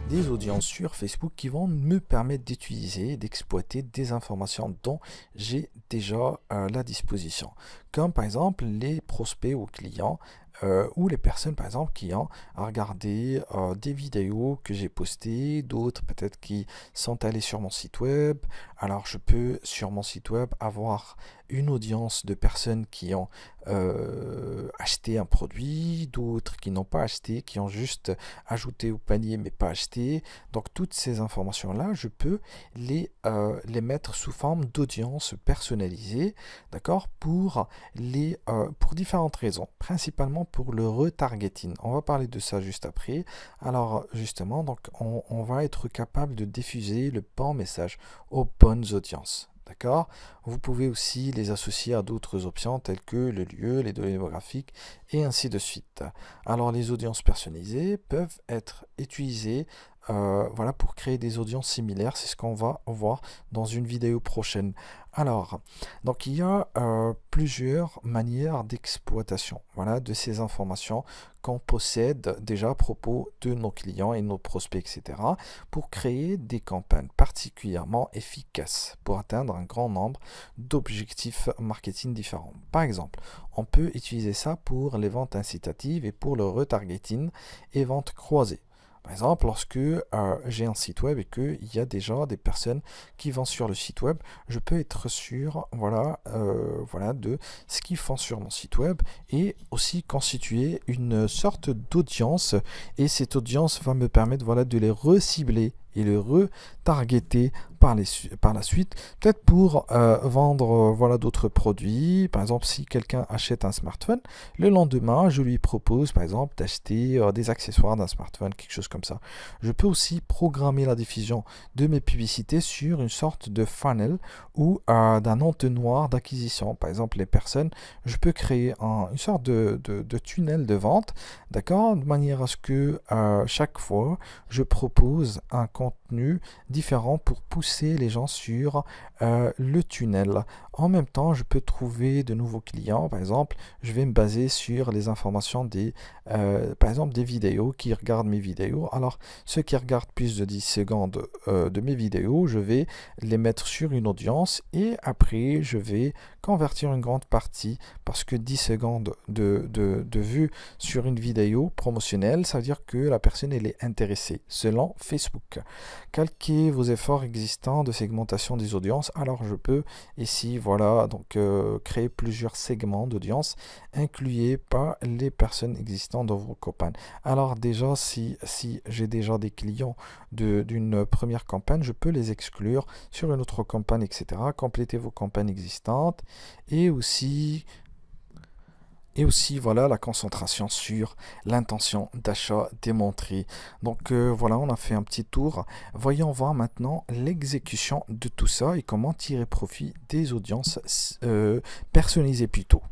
des audiences sur Facebook qui vont me permettre d'utiliser, d'exploiter des informations dont j'ai déjà la disposition. Comme par exemple les prospects ou clients ou les personnes par exemple qui ont regardé des vidéos que j'ai postées, d'autres peut-être qui sont allés sur mon site web. Alors je peux sur mon site web avoir une audience de personnes qui ont acheté un produit, d'autres qui n'ont pas acheté, qui ont juste ajouté au panier mais pas acheté. Donc toutes ces informations-là, je peux les mettre sous forme d'audience personnalisée, d'accord, pour différentes raisons, principalement pour le retargeting. On va parler de ça juste après. Alors justement, donc on va être capable de diffuser le bon message aux bonnes audiences. D'accord? Vous pouvez aussi les associer à d'autres options telles que le lieu, les données démographiques et ainsi de suite. Alors les audiences personnalisées peuvent être utilisées voilà, pour créer des audiences similaires. C'est ce qu'on va voir dans une vidéo prochaine. Alors, donc il y a plusieurs manières d'exploitation, voilà, de ces informations qu'on possède déjà à propos de nos clients et nos prospects, etc., pour créer des campagnes particulièrement efficaces pour atteindre un grand nombre d'objectifs marketing différents. Par exemple, on peut utiliser ça pour les ventes incitatives et pour le retargeting et ventes croisées. Par exemple, lorsque j'ai un site web et qu'il y a déjà des personnes qui vont sur le site web, je peux être sûr voilà, de ce qu'ils font sur mon site web et aussi constituer une sorte d'audience. Et cette audience va me permettre voilà, de les recibler et le retargeter par la suite, peut-être pour vendre voilà, d'autres produits. Par exemple, si quelqu'un achète un smartphone, le lendemain, je lui propose par exemple d'acheter des accessoires d'un smartphone, quelque chose comme ça. Je peux aussi programmer la diffusion de mes publicités sur une sorte de funnel ou d'un entonnoir d'acquisition. Par exemple, les personnes, je peux créer une sorte de tunnel de vente, d'accord, de manière à ce que chaque fois, je propose un contenu différent pour pousser les gens sur le tunnel. En même temps, je peux trouver de nouveaux clients. Par exemple, je vais me baser sur les informations par exemple, des vidéos qui regardent mes vidéos. Alors, ceux qui regardent plus de 10 secondes de mes vidéos, je vais les mettre sur une audience et après, je vais convertir une grande partie parce que 10 secondes de vue sur une vidéo promotionnelle, ça veut dire que la personne elle est intéressée selon Facebook. Calquez vos efforts existants de segmentation des audiences. Alors je peux ici voilà donc créer plusieurs segments d'audience, incluez pas les personnes existantes dans vos campagnes. Alors déjà si j'ai déjà des clients d'une première campagne, je peux les exclure sur une autre campagne, etc. Complétez vos campagnes existantes et aussi voilà la concentration sur l'intention d'achat démontrée. Donc voilà, on a fait un petit tour. Voyons voir maintenant l'exécution de tout ça et comment tirer profit des audiences personnalisées plutôt.